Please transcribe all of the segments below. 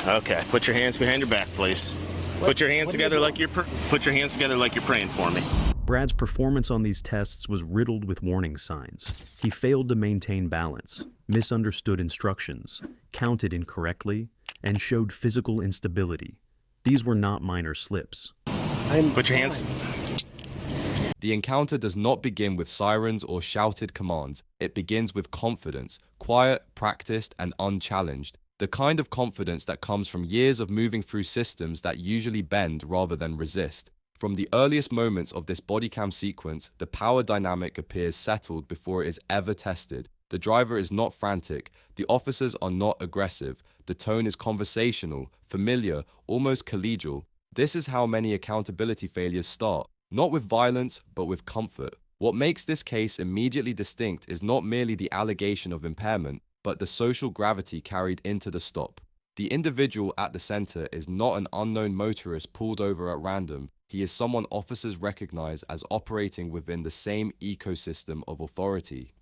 Okay, put your hands behind your back, please. Put your hands together like you're praying for me. Brad's performance on these tests was riddled with warning signs. He failed to maintain balance, misunderstood instructions, counted incorrectly, and showed physical instability. These were not minor slips. Put your hands. The encounter does not begin with sirens or shouted commands. It begins with confidence, quiet, practiced, and unchallenged. The kind of confidence that comes from years of moving through systems that usually bend rather than resist. From the earliest moments of this Bodycam sequence, the power dynamic appears settled before it is ever tested. The driver is not frantic, the officers are not aggressive, the tone is conversational, familiar, almost collegial. This is how many accountability failures start, not with violence, but with comfort. What makes this case immediately distinct is not merely the allegation of impairment, but the social gravity carried into the stop. The individual at the center is not an unknown motorist pulled over at random. He is someone officers recognize as operating within the same ecosystem of authority.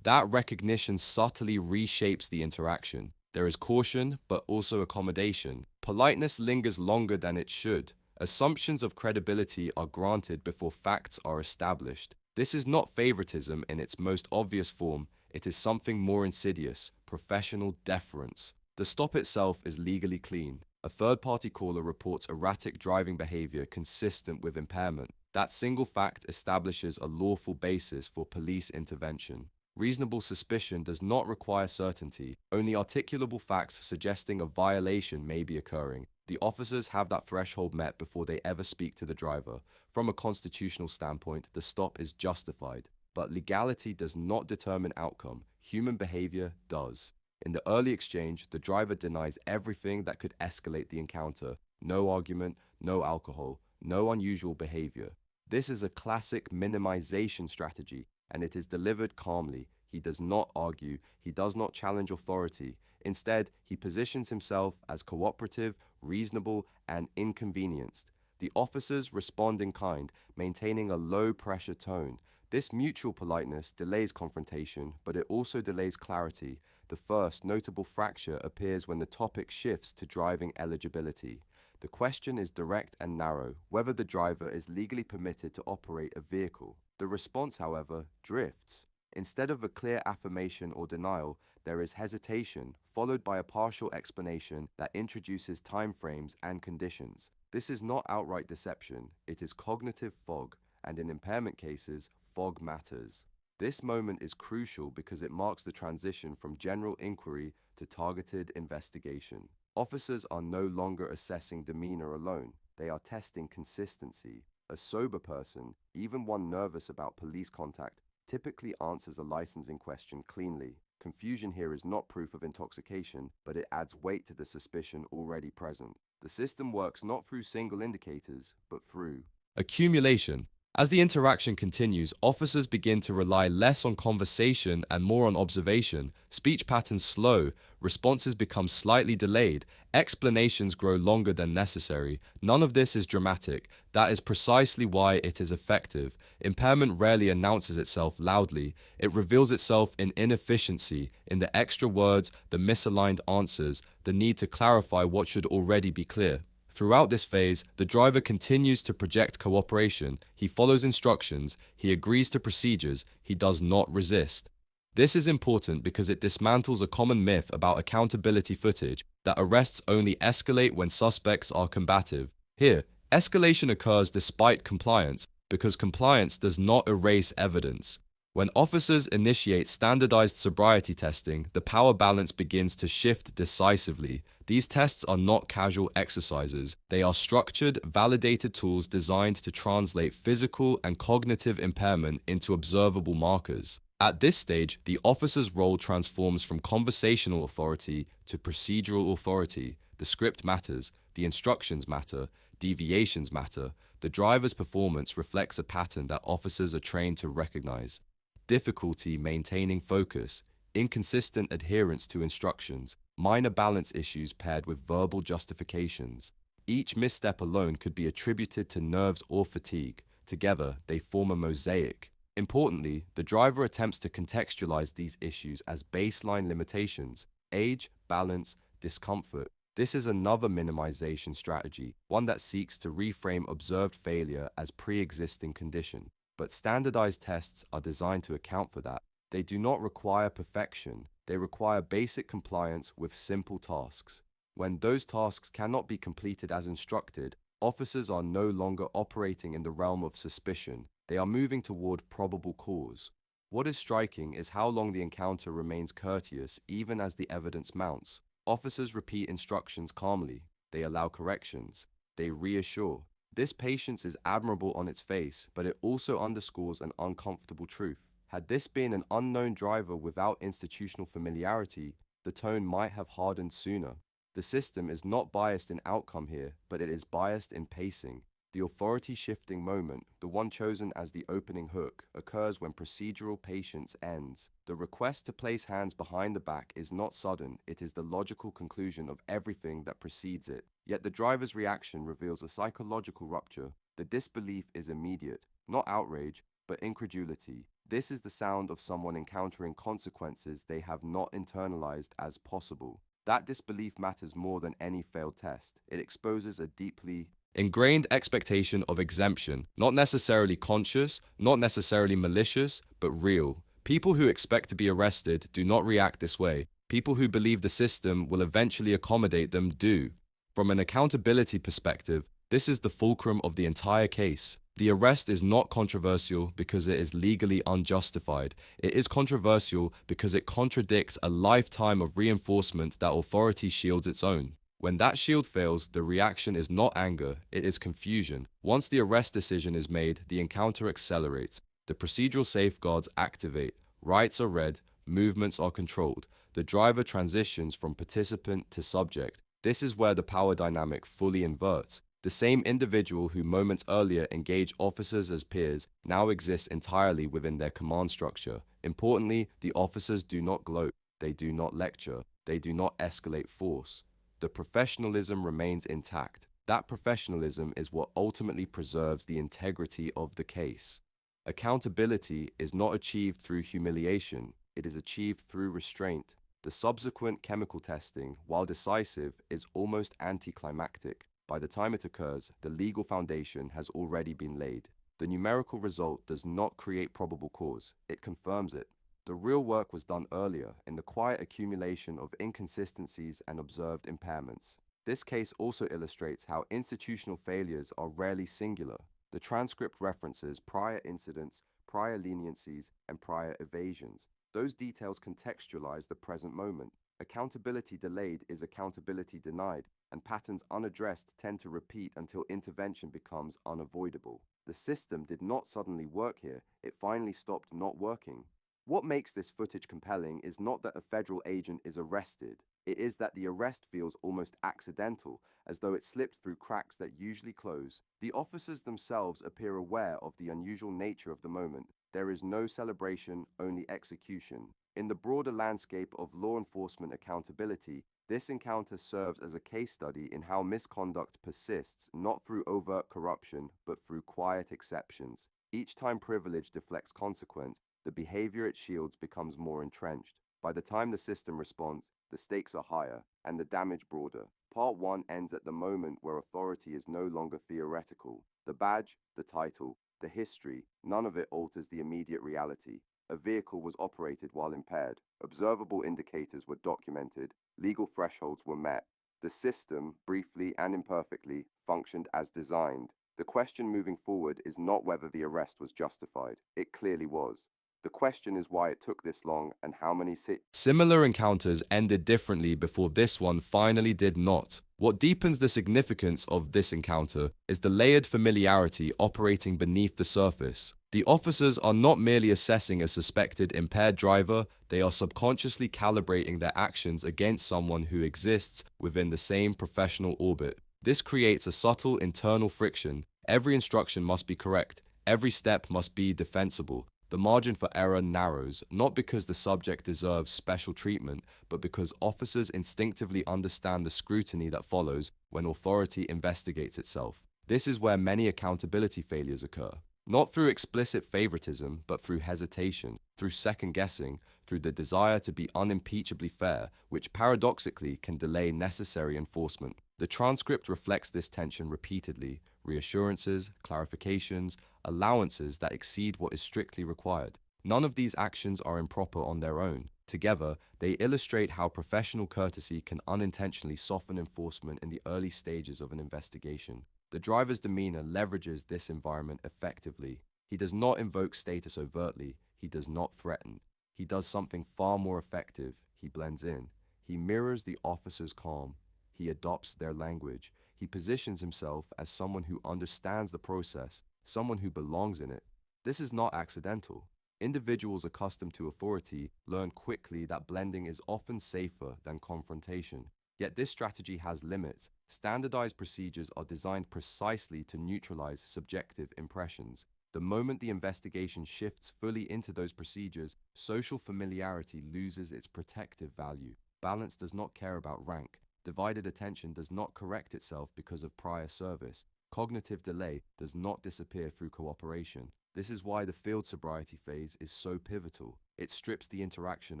That recognition subtly reshapes the interaction. There is caution, but also accommodation. Politeness lingers longer than it should. Assumptions of credibility are granted before facts are established. This is not favoritism in its most obvious form. It is something more insidious, professional deference. The stop itself is legally clean. A third-party caller reports erratic driving behavior consistent with impairment. That single fact establishes a lawful basis for police intervention. Reasonable suspicion does not require certainty. Only articulable facts suggesting a violation may be occurring. The officers have that threshold met before they ever speak to the driver. From a constitutional standpoint, the stop is justified. But legality does not determine outcome. Human behavior does. In the early exchange, the driver denies everything that could escalate the encounter. No argument, no alcohol, no unusual behavior. This is a classic minimization strategy, and it is delivered calmly. He does not argue, he does not challenge authority. Instead, he positions himself as cooperative, reasonable, and inconvenienced. The officers respond in kind, maintaining a low-pressure tone. This mutual politeness delays confrontation, but it also delays clarity. The first notable fracture appears when the topic shifts to driving eligibility. The question is direct and narrow, whether the driver is legally permitted to operate a vehicle. The response, however, drifts. Instead of a clear affirmation or denial, there is hesitation, followed by a partial explanation that introduces timeframes and conditions. This is not outright deception, it is cognitive fog, and in impairment cases, fog matters. This moment is crucial because it marks the transition from general inquiry to targeted investigation. Officers are no longer assessing demeanor alone, they are testing consistency. A sober person, even one nervous about police contact, typically answers a licensing question cleanly. Confusion here is not proof of intoxication, but it adds weight to the suspicion already present. The system works not through single indicators, but through accumulation. As the interaction continues, officers begin to rely less on conversation and more on observation. Speech patterns slow, responses become slightly delayed, explanations grow longer than necessary. None of this is dramatic. That is precisely why it is effective. Impairment rarely announces itself loudly. It reveals itself in inefficiency, in the extra words, the misaligned answers, the need to clarify what should already be clear. Throughout this phase, the driver continues to project cooperation. He follows instructions, he agrees to procedures, he does not resist. This is important because it dismantles a common myth about accountability footage, that arrests only escalate when suspects are combative. Here, escalation occurs despite compliance, because compliance does not erase evidence. When officers initiate standardized sobriety testing, the power balance begins to shift decisively. These tests are not casual exercises. They are structured, validated tools designed to translate physical and cognitive impairment into observable markers. At this stage, the officer's role transforms from conversational authority to procedural authority. The script matters, the instructions matter, deviations matter. The driver's performance reflects a pattern that officers are trained to recognize. Difficulty maintaining focus, inconsistent adherence to instructions, minor balance issues paired with verbal justifications. Each misstep alone could be attributed to nerves or fatigue. Together, they form a mosaic. Importantly, the driver attempts to contextualize these issues as baseline limitations: age, balance, discomfort. This is another minimization strategy, one that seeks to reframe observed failure as pre-existing condition. But standardized tests are designed to account for that. They do not require perfection, they require basic compliance with simple tasks. When those tasks cannot be completed as instructed, officers are no longer operating in the realm of suspicion, they are moving toward probable cause. What is striking is how long the encounter remains courteous even as the evidence mounts. Officers repeat instructions calmly, they allow corrections, they reassure. This patience is admirable on its face, but it also underscores an uncomfortable truth. Had this been an unknown driver without institutional familiarity, the tone might have hardened sooner. The system is not biased in outcome here, but it is biased in pacing. The authority-shifting moment, the one chosen as the opening hook, occurs when procedural patience ends. The request to place hands behind the back is not sudden, it is the logical conclusion of everything that precedes it. Yet the driver's reaction reveals a psychological rupture. The disbelief is immediate, not outrage, but incredulity. This is the sound of someone encountering consequences they have not internalized as possible. That disbelief matters more than any failed test. It exposes a deeply ingrained expectation of exemption, not necessarily conscious, not necessarily malicious, but real. People who expect to be arrested do not react this way. People who believe the system will eventually accommodate them do. From an accountability perspective, this is the fulcrum of the entire case. The arrest is not controversial because it is legally unjustified. It is controversial because it contradicts a lifetime of reinforcement that authority shields its own. When that shield fails, the reaction is not anger, it is confusion. Once the arrest decision is made, the encounter accelerates. The procedural safeguards activate. Rights are read, movements are controlled. The driver transitions from participant to subject. This is where the power dynamic fully inverts. The same individual who moments earlier engaged officers as peers now exists entirely within their command structure. Importantly, the officers do not gloat, they do not lecture, they do not escalate force. The professionalism remains intact. That professionalism is what ultimately preserves the integrity of the case. Accountability is not achieved through humiliation, it is achieved through restraint. The subsequent chemical testing, while decisive, is almost anticlimactic. By the time it occurs, the legal foundation has already been laid. The numerical result does not create probable cause, it confirms it. The real work was done earlier, in the quiet accumulation of inconsistencies and observed impairments. This case also illustrates how institutional failures are rarely singular. The transcript references prior incidents, prior leniencies, and prior evasions. Those details contextualize the present moment. Accountability delayed is accountability denied, and patterns unaddressed tend to repeat until intervention becomes unavoidable. The system did not suddenly work here, it finally stopped not working. What makes this footage compelling is not that a federal agent is arrested, it is that the arrest feels almost accidental, as though it slipped through cracks that usually close. The officers themselves appear aware of the unusual nature of the moment. There is no celebration, only execution. In the broader landscape of law enforcement accountability, this encounter serves as a case study in how misconduct persists not through overt corruption, but through quiet exceptions. Each time privilege deflects consequence, the behavior it shields becomes more entrenched. By the time the system responds, the stakes are higher and the damage broader. Part 1 ends at the moment where authority is no longer theoretical. The badge, the title, the history, none of it alters the immediate reality. A vehicle was operated while impaired. Observable indicators were documented. Legal thresholds were met. The system, briefly and imperfectly, functioned as designed. The question moving forward is not whether the arrest was justified. It clearly was. The question is why it took this long and how many Similar encounters ended differently before this one finally did not. What deepens the significance of this encounter is the layered familiarity operating beneath the surface. The officers are not merely assessing a suspected impaired driver, they are subconsciously calibrating their actions against someone who exists within the same professional orbit. This creates a subtle internal friction. Every instruction must be correct, every step must be defensible. The margin for error narrows, not because the subject deserves special treatment, but because officers instinctively understand the scrutiny that follows when authority investigates itself. This is where many accountability failures occur. Not through explicit favoritism, but through hesitation, through second-guessing, through through the desire to be unimpeachably fair, which paradoxically can delay necessary enforcement. The transcript reflects this tension repeatedly: reassurances, clarifications, allowances that exceed what is strictly required. None of these actions are improper on their own. Together, they illustrate how professional courtesy can unintentionally soften enforcement in the early stages of an investigation. The driver's demeanor leverages this environment effectively. He does not invoke status overtly. He does not threaten. He does something far more effective. He blends in. He mirrors the officer's calm. He adopts their language. He positions himself as someone who understands the process, someone who belongs in it. This is not accidental. Individuals accustomed to authority learn quickly that blending is often safer than confrontation. Yet this strategy has limits. Standardized procedures are designed precisely to neutralize subjective impressions. The moment the investigation shifts fully into those procedures, social familiarity loses its protective value. Balance does not care about rank. Divided attention does not correct itself because of prior service. Cognitive delay does not disappear through cooperation. This is why the field sobriety phase is so pivotal. It strips the interaction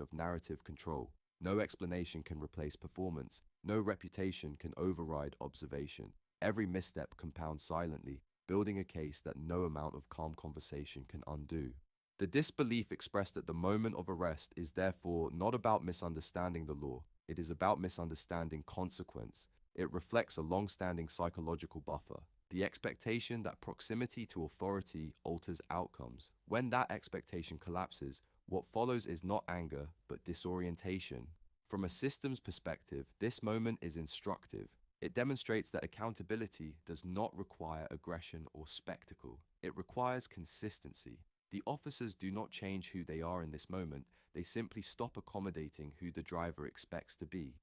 of narrative control. No explanation can replace performance. No reputation can override observation. Every misstep compounds silently, building a case that no amount of calm conversation can undo. The disbelief expressed at the moment of arrest is therefore not about misunderstanding the law. It is about misunderstanding consequence. It reflects a long-standing psychological buffer. The expectation that proximity to authority alters outcomes. When that expectation collapses, what follows is not anger, but disorientation. From a systems perspective, this moment is instructive. It demonstrates that accountability does not require aggression or spectacle. It requires consistency. The officers do not change who they are in this moment. They simply stop accommodating who the driver expects to be.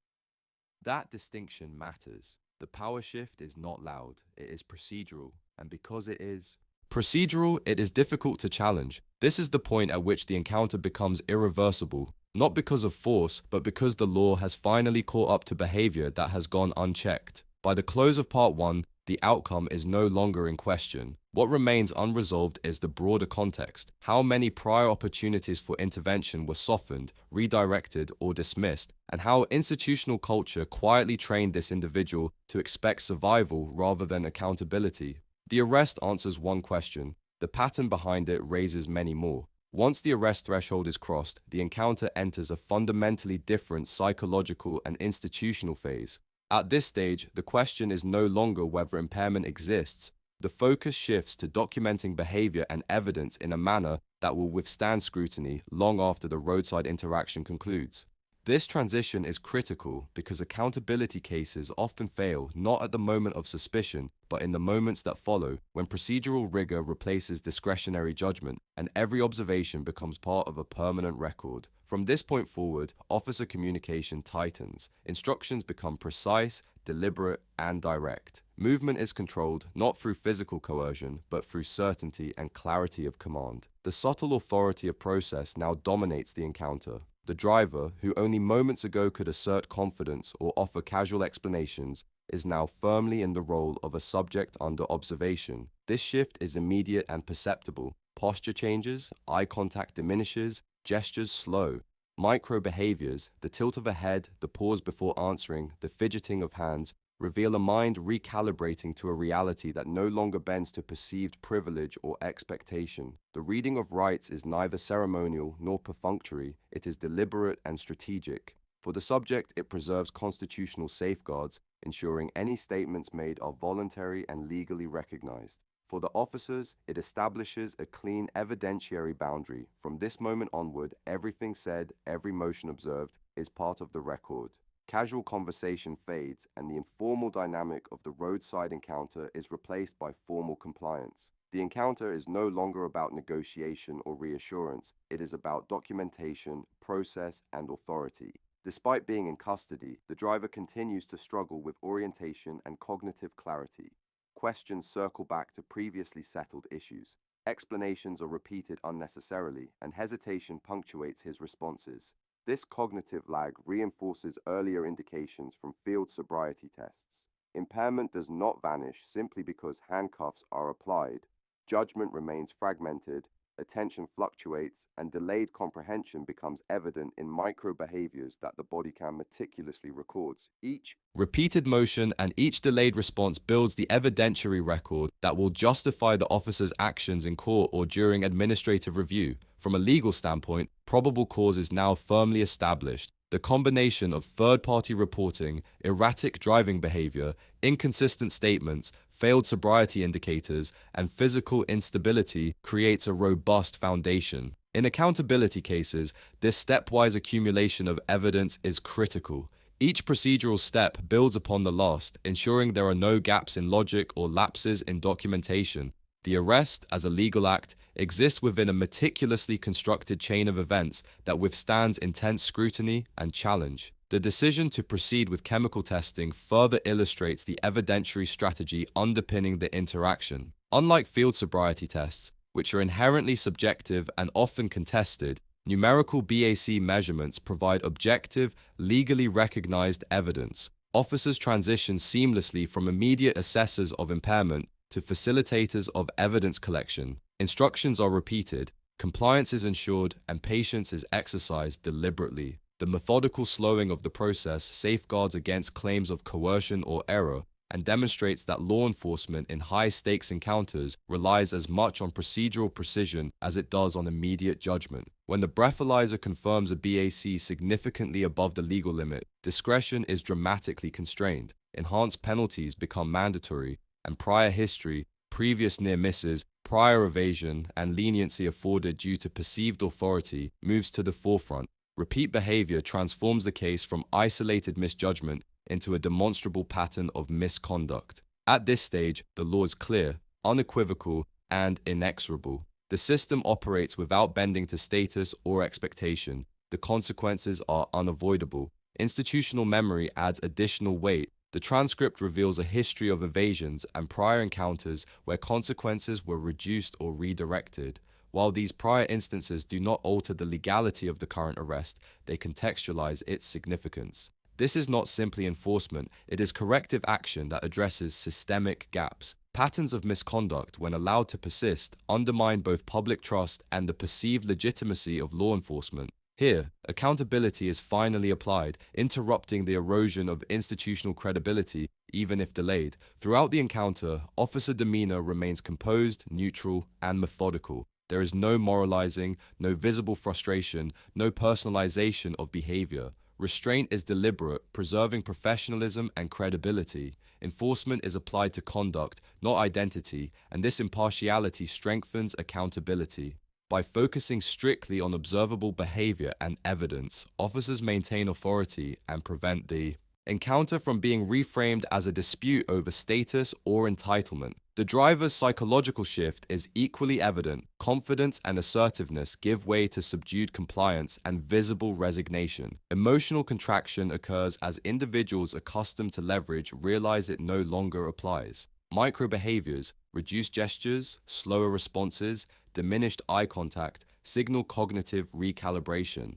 That distinction matters. The power shift is not loud, it is procedural, and because it is procedural, it is difficult to challenge. This is the point at which the encounter becomes irreversible, not because of force, but because the law has finally caught up to behavior that has gone unchecked. By the close of part 1, the outcome is no longer in question. What remains unresolved is the broader context. How many prior opportunities for intervention were softened, redirected, or dismissed, and how institutional culture quietly trained this individual to expect survival rather than accountability. The arrest answers one question. The pattern behind it raises many more. Once the arrest threshold is crossed, the encounter enters a fundamentally different psychological and institutional phase. At this stage, the question is no longer whether impairment exists. The focus shifts to documenting behavior and evidence in a manner that will withstand scrutiny long after the roadside interaction concludes. This transition is critical because accountability cases often fail not at the moment of suspicion, but in the moments that follow, when procedural rigor replaces discretionary judgment and every observation becomes part of a permanent record. From this point forward, officer communication tightens. Instructions become precise, deliberate, and direct. Movement is controlled not through physical coercion, but through certainty and clarity of command. The subtle authority of process now dominates the encounter. The driver, who only moments ago could assert confidence or offer casual explanations, is now firmly in the role of a subject under observation. This shift is immediate and perceptible. Posture changes, eye contact diminishes, gestures slow. Micro behaviors, the tilt of a head, the pause before answering, the fidgeting of hands, reveal a mind recalibrating to a reality that no longer bends to perceived privilege or expectation. The reading of rights is neither ceremonial nor perfunctory, it is deliberate and strategic. For the subject, it preserves constitutional safeguards, ensuring any statements made are voluntary and legally recognized. For the officers, it establishes a clean evidentiary boundary. From this moment onward, everything said, every motion observed, is part of the record. Casual conversation fades, and the informal dynamic of the roadside encounter is replaced by formal compliance. The encounter is no longer about negotiation or reassurance. It is about documentation, process, and authority. Despite being in custody, the driver continues to struggle with orientation and cognitive clarity. Questions circle back to previously settled issues. Explanations are repeated unnecessarily, and hesitation punctuates his responses. This cognitive lag reinforces earlier indications from field sobriety tests. Impairment does not vanish simply because handcuffs are applied. Judgment remains fragmented, attention fluctuates, and delayed comprehension becomes evident in micro behaviors that the body cam meticulously records. Each repeated motion and each delayed response builds the evidentiary record that will justify the officer's actions in court or during administrative review. From a legal standpoint, probable cause is now firmly established. The combination of third-party reporting, erratic driving behavior, inconsistent statements, failed sobriety indicators, and physical instability creates a robust foundation. In accountability cases, this stepwise accumulation of evidence is critical. Each procedural step builds upon the last, ensuring there are no gaps in logic or lapses in documentation. The arrest, as a legal act, exists within a meticulously constructed chain of events that withstands intense scrutiny and challenge. The decision to proceed with chemical testing further illustrates the evidentiary strategy underpinning the interaction. Unlike field sobriety tests, which are inherently subjective and often contested, numerical BAC measurements provide objective, legally recognized evidence. Officers transition seamlessly from immediate assessors of impairment to facilitators of evidence collection. Instructions are repeated, compliance is ensured, and patience is exercised deliberately. The methodical slowing of the process safeguards against claims of coercion or error and demonstrates that law enforcement in high-stakes encounters relies as much on procedural precision as it does on immediate judgment. When the breathalyzer confirms a BAC significantly above the legal limit, discretion is dramatically constrained. Enhanced penalties become mandatory, and prior history, previous near misses, prior evasion, and leniency afforded due to perceived authority moves to the forefront. Repeat behavior transforms the case from isolated misjudgment into a demonstrable pattern of misconduct. At this stage, the law is clear, unequivocal, and inexorable. The system operates without bending to status or expectation. The consequences are unavoidable. Institutional memory adds additional weight. The transcript reveals a history of evasions and prior encounters where consequences were reduced or redirected. While these prior instances do not alter the legality of the current arrest, they contextualize its significance. This is not simply enforcement, it is corrective action that addresses systemic gaps. Patterns of misconduct, when allowed to persist, undermine both public trust and the perceived legitimacy of law enforcement. Here, accountability is finally applied, interrupting the erosion of institutional credibility, even if delayed. Throughout the encounter, officer demeanor remains composed, neutral, and methodical. There is no moralizing, no visible frustration, no personalization of behavior. Restraint is deliberate, preserving professionalism and credibility. Enforcement is applied to conduct, not identity, and this impartiality strengthens accountability. By focusing strictly on observable behavior and evidence, officers maintain authority and prevent the encounter from being reframed as a dispute over status or entitlement. The driver's psychological shift is equally evident. Confidence and assertiveness give way to subdued compliance and visible resignation. Emotional contraction occurs as individuals accustomed to leverage realize it no longer applies. Micro behaviors, reduced gestures, slower responses, diminished eye contact, signal cognitive recalibration.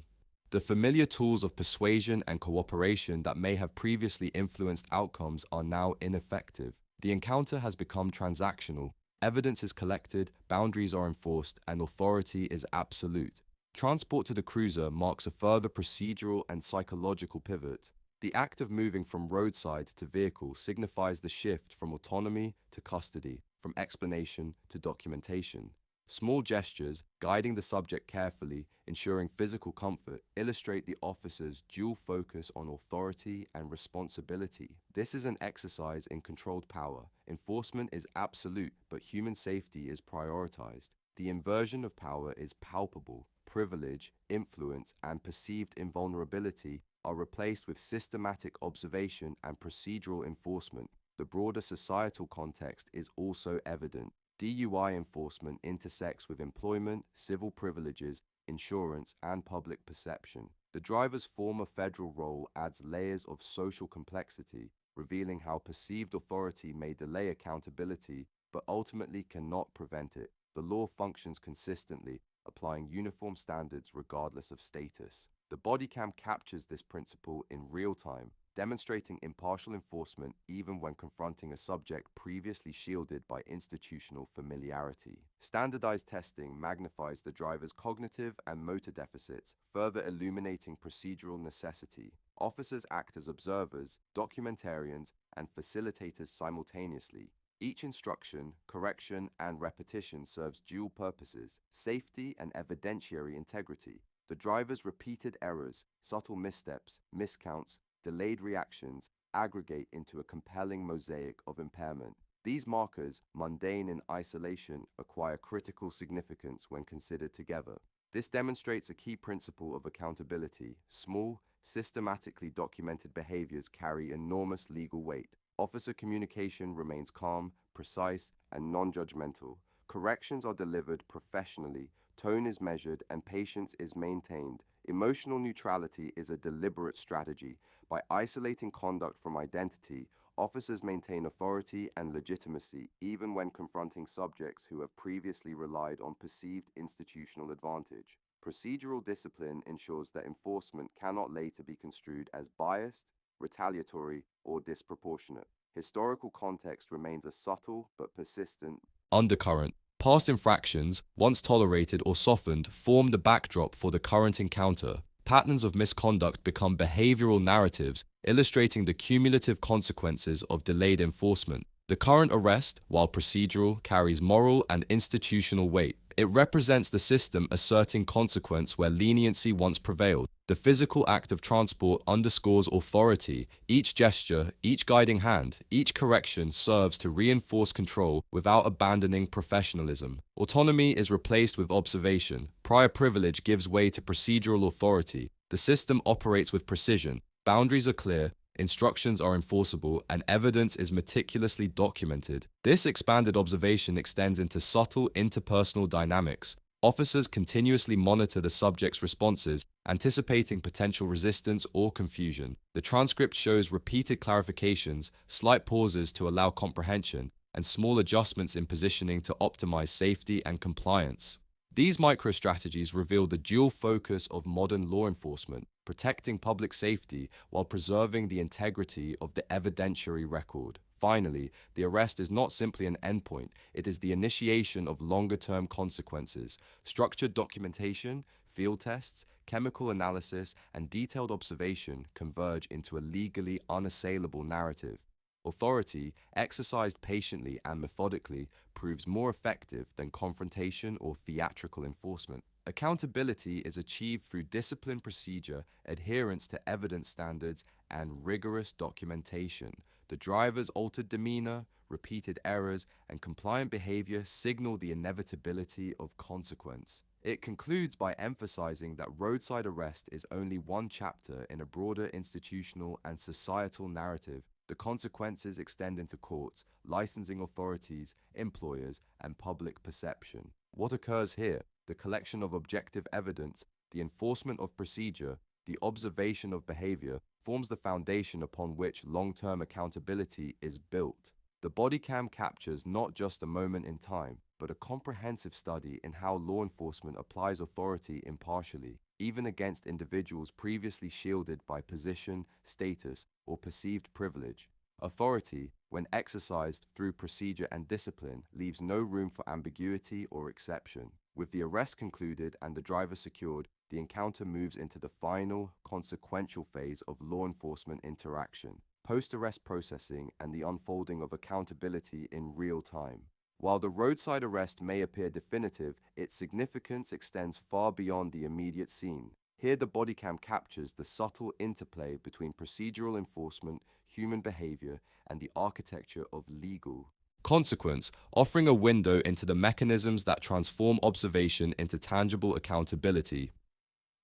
The familiar tools of persuasion and cooperation that may have previously influenced outcomes are now ineffective. The encounter has become transactional. Evidence is collected, boundaries are enforced, and authority is absolute. Transport to the cruiser marks a further procedural and psychological pivot. The act of moving from roadside to vehicle signifies the shift from autonomy to custody, from explanation to documentation. Small gestures, guiding the subject carefully, ensuring physical comfort, illustrate the officer's dual focus on authority and responsibility. This is an exercise in controlled power. Enforcement is absolute, but human safety is prioritized. The inversion of power is palpable. Privilege, influence, and perceived invulnerability are replaced with systematic observation and procedural enforcement. The broader societal context is also evident. DUI enforcement intersects with employment, civil privileges, insurance, and public perception. The driver's former federal role adds layers of social complexity, revealing how perceived authority may delay accountability, but ultimately cannot prevent it. The law functions consistently, applying uniform standards regardless of status. The Bodycam captures this principle in real time. demonstrating impartial enforcement even when confronting a subject previously shielded by institutional familiarity. Standardized testing magnifies the driver's cognitive and motor deficits, further illuminating procedural necessity. Officers act as observers, documentarians, and facilitators simultaneously. Each instruction, correction, and repetition serves dual purposes: safety and evidentiary integrity. The driver's repeated errors, subtle missteps, miscounts, delayed reactions aggregate into a compelling mosaic of impairment. These markers, mundane in isolation, acquire critical significance when considered together. This demonstrates a key principle of accountability. Small, systematically documented behaviors carry enormous legal weight. Officer communication remains calm, precise, and non-judgmental. Corrections are delivered professionally, tone is measured, and patience is maintained. Emotional neutrality is a deliberate strategy. By isolating conduct from identity, officers maintain authority and legitimacy even when confronting subjects who have previously relied on perceived institutional advantage. Procedural discipline ensures that enforcement cannot later be construed as biased, retaliatory, or disproportionate. Historical context remains a subtle but persistent undercurrent. Past infractions, once tolerated or softened, form the backdrop for the current encounter. Patterns of misconduct become behavioral narratives, illustrating the cumulative consequences of delayed enforcement. The current arrest, while procedural, carries moral and institutional weight. It represents the system asserting consequence where leniency once prevailed. The physical act of transport underscores authority. Each gesture, each guiding hand, each correction serves to reinforce control without abandoning professionalism. Autonomy is replaced with observation. Prior privilege gives way to procedural authority. The system operates with precision. Boundaries are clear. Instructions are enforceable, and evidence is meticulously documented. This expanded observation extends into subtle interpersonal dynamics. Officers continuously monitor the subject's responses, anticipating potential resistance or confusion. The transcript shows repeated clarifications, slight pauses to allow comprehension, and small adjustments in positioning to optimize safety and compliance. These microstrategies reveal the dual focus of modern law enforcement, protecting public safety while preserving the integrity of the evidentiary record. Finally, the arrest is not simply an endpoint, it is the initiation of longer-term consequences. Structured documentation, field tests, chemical analysis, and detailed observation converge into a legally unassailable narrative. Authority, exercised patiently and methodically, proves more effective than confrontation or theatrical enforcement. Accountability is achieved through disciplined procedure, adherence to evidence standards, and rigorous documentation. The driver's altered demeanor, repeated errors, and compliant behavior signal the inevitability of consequence. It concludes by emphasizing that roadside arrest is only one chapter in a broader institutional and societal narrative. The consequences extend into courts, licensing authorities, employers, and public perception. What occurs here? The collection of objective evidence, the enforcement of procedure, the observation of behavior forms the foundation upon which long-term accountability is built. The Bodycam captures not just a moment in time, but a comprehensive study in how law enforcement applies authority impartially, even against individuals previously shielded by position, status, or perceived privilege. Authority, when exercised through procedure and discipline, leaves no room for ambiguity or exception. With the arrest concluded and the driver secured, the encounter moves into the final, consequential phase of law enforcement interaction: post-arrest processing and the unfolding of accountability in real time. While the roadside arrest may appear definitive, its significance extends far beyond the immediate scene. Here the Bodycam captures the subtle interplay between procedural enforcement, human behavior, and the architecture of legal consequence, offering a window into the mechanisms that transform observation into tangible accountability.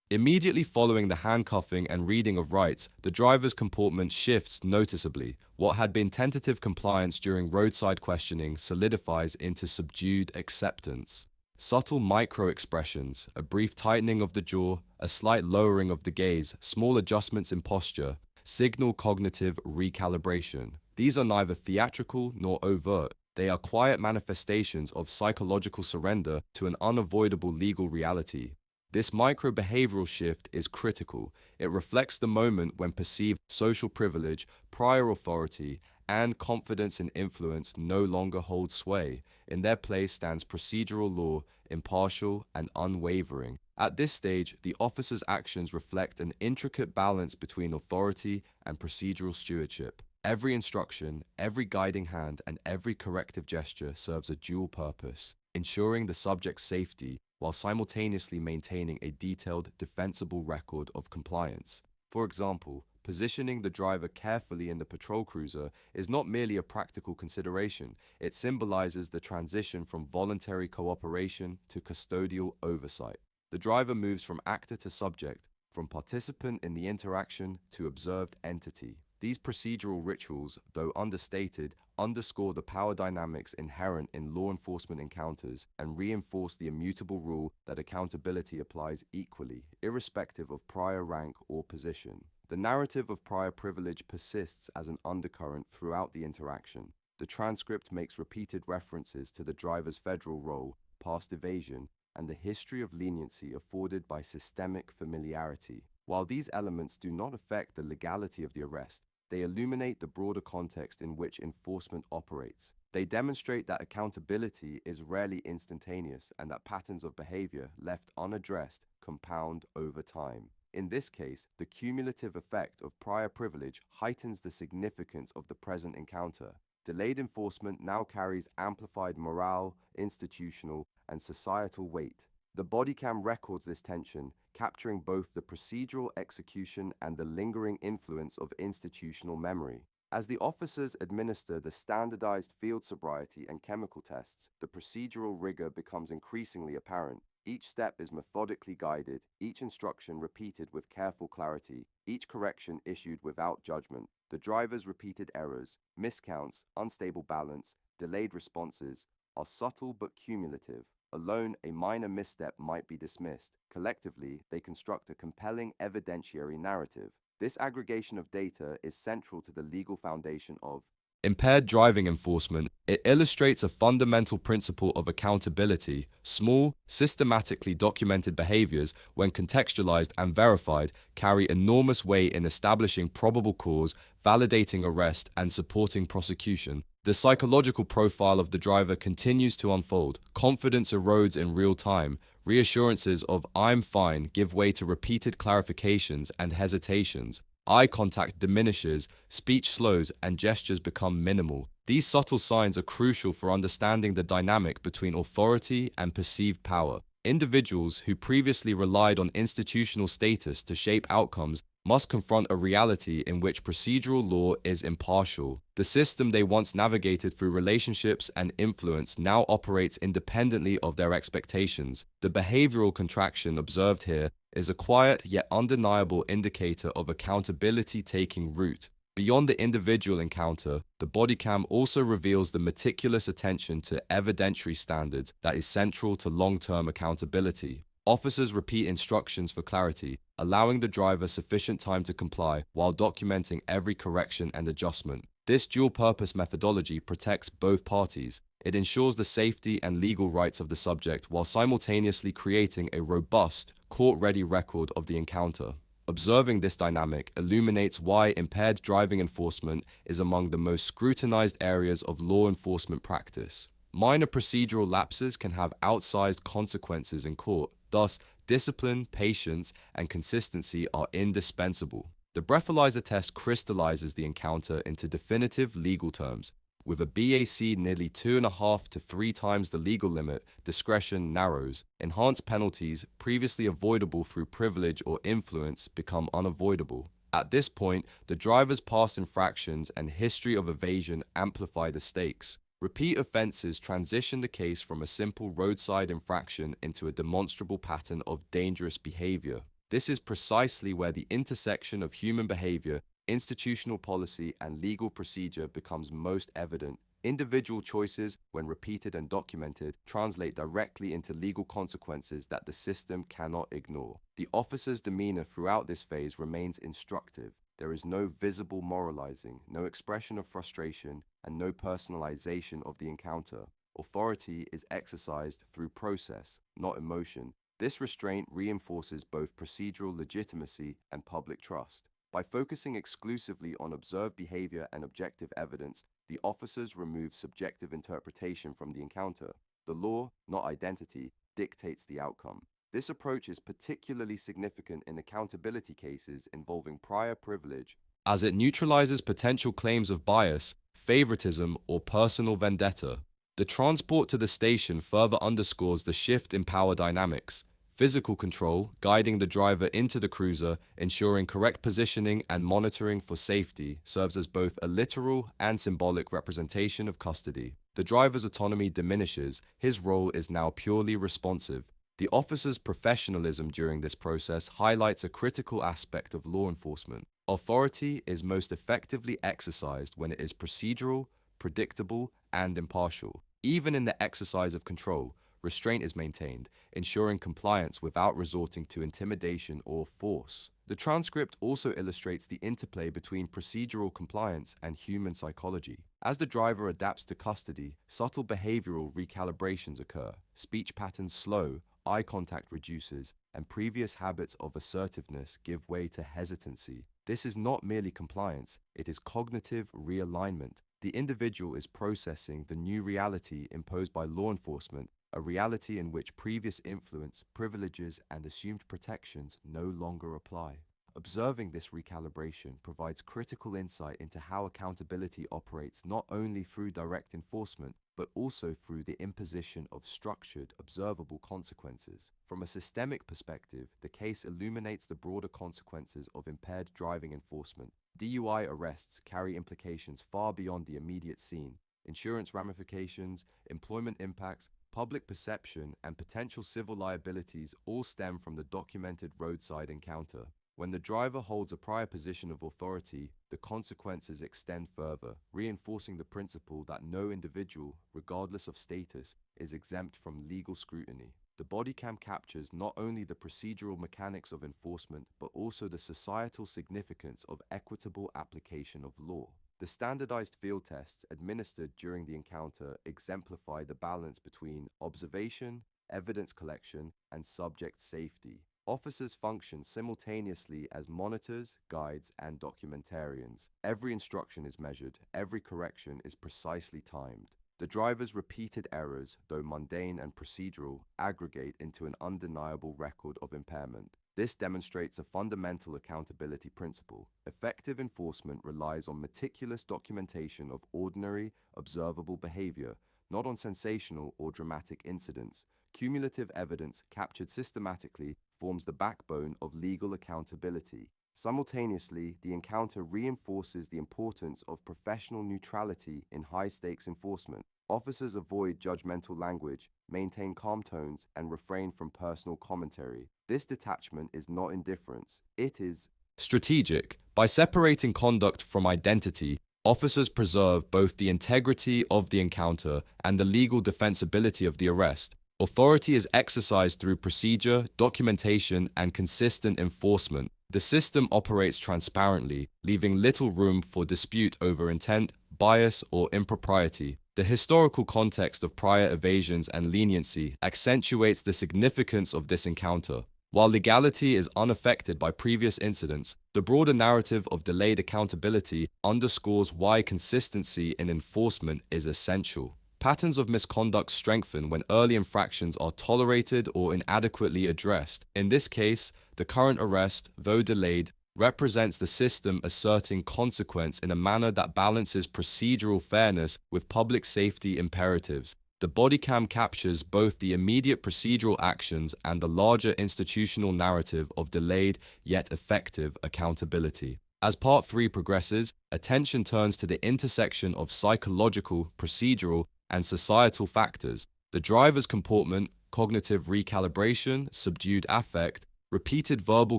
Immediately following the handcuffing and reading of rights, the driver's comportment shifts noticeably. What had been tentative compliance during roadside questioning solidifies into subdued acceptance. Subtle micro-expressions, a brief tightening of the jaw, a slight lowering of the gaze, small adjustments in posture, signal cognitive recalibration. These are neither theatrical nor overt. They are quiet manifestations of psychological surrender to an unavoidable legal reality. This micro-behavioral shift is critical. It reflects the moment when perceived social privilege, prior authority, and confidence in influence no longer hold sway. In their place stands procedural law, impartial and unwavering. At this stage, the officer's actions reflect an intricate balance between authority and procedural stewardship. Every instruction, every guiding hand, and every corrective gesture serves a dual purpose, ensuring the subject's safety while simultaneously maintaining a detailed, defensible record of compliance. For example, positioning the driver carefully in the patrol cruiser is not merely a practical consideration, it symbolizes the transition from voluntary cooperation to custodial oversight. The driver moves from actor to subject, from participant in the interaction to observed entity. These procedural rituals, though understated, underscore the power dynamics inherent in law enforcement encounters and reinforce the immutable rule that accountability applies equally, irrespective of prior rank or position. The narrative of prior privilege persists as an undercurrent throughout the interaction. The transcript makes repeated references to the driver's federal role, past evasion, and the history of leniency afforded by systemic familiarity. While these elements do not affect the legality of the arrest, they illuminate the broader context in which enforcement operates. They demonstrate that accountability is rarely instantaneous and that patterns of behavior left unaddressed compound over time. In this case, the cumulative effect of prior privilege heightens the significance of the present encounter. Delayed enforcement now carries amplified moral, institutional, and societal weight. The Bodycam records this tension, capturing both the procedural execution and the lingering influence of institutional memory. As the officers administer the standardized field sobriety and chemical tests, the procedural rigor becomes increasingly apparent. Each step is methodically guided, each instruction repeated with careful clarity, each correction issued without judgment. The driver's repeated errors, miscounts, unstable balance, delayed responses are subtle but cumulative. Alone, a minor misstep might be dismissed. Collectively, they construct a compelling evidentiary narrative. This aggregation of data is central to the legal foundation of impaired driving enforcement. It illustrates a fundamental principle of accountability. Small, systematically documented behaviors, when contextualized and verified, carry enormous weight in establishing probable cause, validating arrest, and supporting prosecution. The psychological profile of the driver continues to unfold. Confidence erodes in real time. Reassurances of "I'm fine" give way to repeated clarifications and hesitations. Eye contact diminishes, speech slows, and gestures become minimal. These subtle signs are crucial for understanding the dynamic between authority and perceived power. Individuals who previously relied on institutional status to shape outcomes must confront a reality in which procedural law is impartial. The system they once navigated through relationships and influence now operates independently of their expectations. The behavioral contraction observed here is a quiet yet undeniable indicator of accountability taking root. Beyond the individual encounter, the Bodycam also reveals the meticulous attention to evidentiary standards that is central to long-term accountability. Officers repeat instructions for clarity, allowing the driver sufficient time to comply while documenting every correction and adjustment. This dual-purpose methodology protects both parties. It ensures the safety and legal rights of the subject while simultaneously creating a robust, court-ready record of the encounter. Observing this dynamic illuminates why impaired driving enforcement is among the most scrutinized areas of law enforcement practice. Minor procedural lapses can have outsized consequences in court. Thus, discipline, patience, and consistency are indispensable. The breathalyzer test crystallizes the encounter into definitive legal terms. With a BAC nearly 2.5 to 3 times the legal limit, discretion narrows. Enhanced penalties, previously avoidable through privilege or influence, become unavoidable. At this point, the driver's past infractions and history of evasion amplify the stakes. Repeat offenses transition the case from a simple roadside infraction into a demonstrable pattern of dangerous behavior. This is precisely where the intersection of human behavior, institutional policy, and legal procedure becomes most evident. Individual choices, when repeated and documented, translate directly into legal consequences that the system cannot ignore. The officer's demeanor throughout this phase remains instructive. There is no visible moralizing, no expression of frustration, and no personalization of the encounter. Authority is exercised through process, not emotion. This restraint reinforces both procedural legitimacy and public trust. By focusing exclusively on observed behavior and objective evidence, the officers remove subjective interpretation from the encounter. The law, not identity, dictates the outcome. This approach is particularly significant in accountability cases involving prior privilege, as it neutralizes potential claims of bias, favoritism, or personal vendetta. The transport to the station further underscores the shift in power dynamics. Physical control, guiding the driver into the cruiser, ensuring correct positioning and monitoring for safety, serves as both a literal and symbolic representation of custody. The driver's autonomy diminishes, his role is now purely responsive. The officer's professionalism during this process highlights a critical aspect of law enforcement. Authority is most effectively exercised when it is procedural, predictable, and impartial. Even in the exercise of control, restraint is maintained, ensuring compliance without resorting to intimidation or force. The transcript also illustrates the interplay between procedural compliance and human psychology. As the driver adapts to custody, subtle behavioral recalibrations occur. Speech patterns slow, eye contact reduces, and previous habits of assertiveness give way to hesitancy. This is not merely compliance, it is cognitive realignment. The individual is processing the new reality imposed by law enforcement, a reality in which previous influence, privileges, and assumed protections no longer apply. Observing this recalibration provides critical insight into how accountability operates not only through direct enforcement, but also through the imposition of structured, observable consequences. From a systemic perspective, the case illuminates the broader consequences of impaired driving enforcement. DUI arrests carry implications far beyond the immediate scene. Insurance ramifications, employment impacts, public perception, and potential civil liabilities all stem from the documented roadside encounter. When the driver holds a prior position of authority, the consequences extend further, reinforcing the principle that no individual, regardless of status, is exempt from legal scrutiny. The Bodycam captures not only the procedural mechanics of enforcement, but also the societal significance of equitable application of law. The standardized field tests administered during the encounter exemplify the balance between observation, evidence collection, and subject safety. Officers function simultaneously as monitors, guides, and documentarians. Every instruction is measured, every correction is precisely timed. The driver's repeated errors, though mundane and procedural, aggregate into an undeniable record of impairment. This demonstrates a fundamental accountability principle. Effective enforcement relies on meticulous documentation of ordinary, observable behavior, not on sensational or dramatic incidents. Cumulative evidence captured systematically forms the backbone of legal accountability. Simultaneously, the encounter reinforces the importance of professional neutrality in high-stakes enforcement. Officers avoid judgmental language, maintain calm tones, and refrain from personal commentary. This detachment is not indifference, it is strategic. By separating conduct from identity, officers preserve both the integrity of the encounter and the legal defensibility of the arrest. Authority is exercised through procedure, documentation, and consistent enforcement. The system operates transparently, leaving little room for dispute over intent, bias, or impropriety. The historical context of prior evasions and leniency accentuates the significance of this encounter. While legality is unaffected by previous incidents, the broader narrative of delayed accountability underscores why consistency in enforcement is essential. Patterns of misconduct strengthen when early infractions are tolerated or inadequately addressed. In this case, the current arrest, though delayed, represents the system asserting consequence in a manner that balances procedural fairness with public safety imperatives. The Bodycam captures both the immediate procedural actions and the larger institutional narrative of delayed yet effective accountability. As Part 3 progresses, attention turns to the intersection of psychological, procedural, and societal factors. The driver's comportment, cognitive recalibration, subdued affect, repeated verbal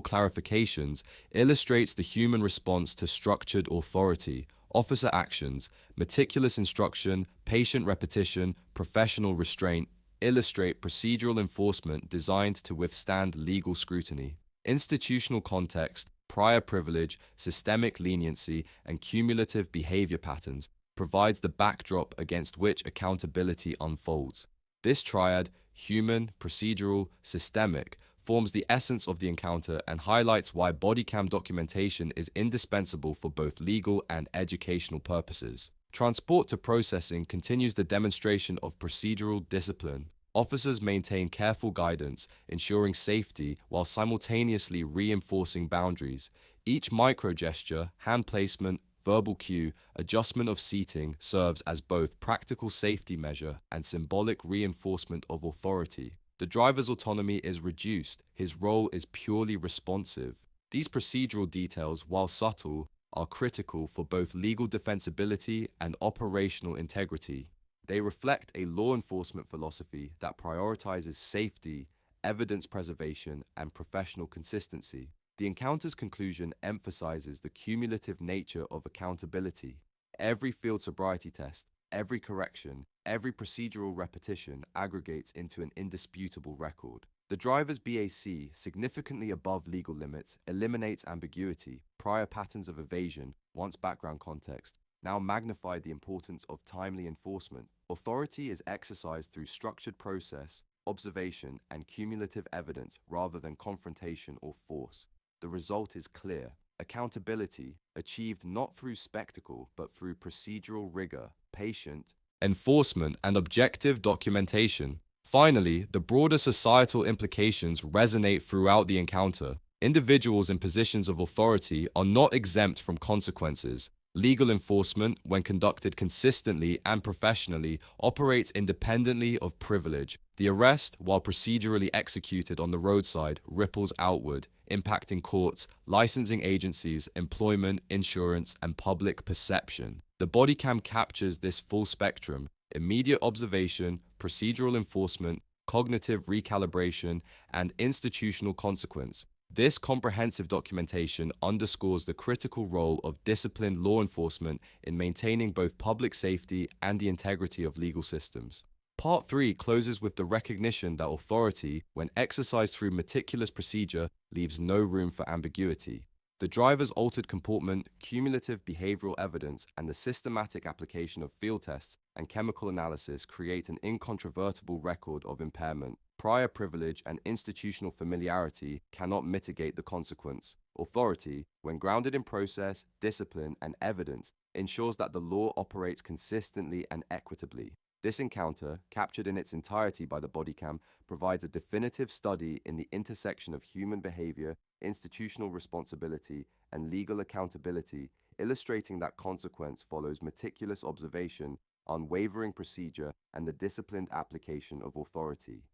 clarifications illustrates the human response to structured authority. Officer actions, meticulous instruction, patient repetition, professional restraint illustrate procedural enforcement designed to withstand legal scrutiny. Institutional context, prior privilege, systemic leniency, and cumulative behavior patterns provides the backdrop against which accountability unfolds. This triad, human, procedural, systemic, forms the essence of the encounter and highlights why bodycam documentation is indispensable for both legal and educational purposes. Transport to processing continues the demonstration of procedural discipline. Officers maintain careful guidance, ensuring safety while simultaneously reinforcing boundaries. Each micro-gesture, hand placement, verbal cue, adjustment of seating serves as both practical safety measure and symbolic reinforcement of authority. The driver's autonomy is reduced, his role is purely responsive. These procedural details, while subtle, are critical for both legal defensibility and operational integrity. They reflect a law enforcement philosophy that prioritizes safety, evidence preservation, and professional consistency. The encounter's conclusion emphasizes the cumulative nature of accountability. Every field sobriety test, every correction, every procedural repetition aggregates into an indisputable record. The driver's BAC, significantly above legal limits, eliminates ambiguity, prior patterns of evasion, once background context, now magnify the importance of timely enforcement. Authority is exercised through structured process, observation, and cumulative evidence rather than confrontation or force. The result is clear. Accountability, achieved not through spectacle but through procedural rigor, patient enforcement, and objective documentation. Finally, the broader societal implications resonate throughout the encounter. Individuals in positions of authority are not exempt from consequences. Legal enforcement, when conducted consistently and professionally, operates independently of privilege. The arrest, while procedurally executed on the roadside, ripples outward, impacting courts, licensing agencies, employment, insurance, and public perception. The bodycam captures this full spectrum: immediate observation, procedural enforcement, cognitive recalibration, and institutional consequence. This comprehensive documentation underscores the critical role of disciplined law enforcement in maintaining both public safety and the integrity of legal systems. Part 3 closes with the recognition that authority, when exercised through meticulous procedure, leaves no room for ambiguity. The driver's altered comportment, cumulative behavioral evidence, and the systematic application of field tests and chemical analysis create an incontrovertible record of impairment. Prior privilege and institutional familiarity cannot mitigate the consequence. Authority, when grounded in process, discipline, and evidence, ensures that the law operates consistently and equitably. This encounter, captured in its entirety by the bodycam, provides a definitive study in the intersection of human behavior, institutional responsibility, and legal accountability, illustrating that consequence follows meticulous observation, unwavering procedure, and the disciplined application of authority.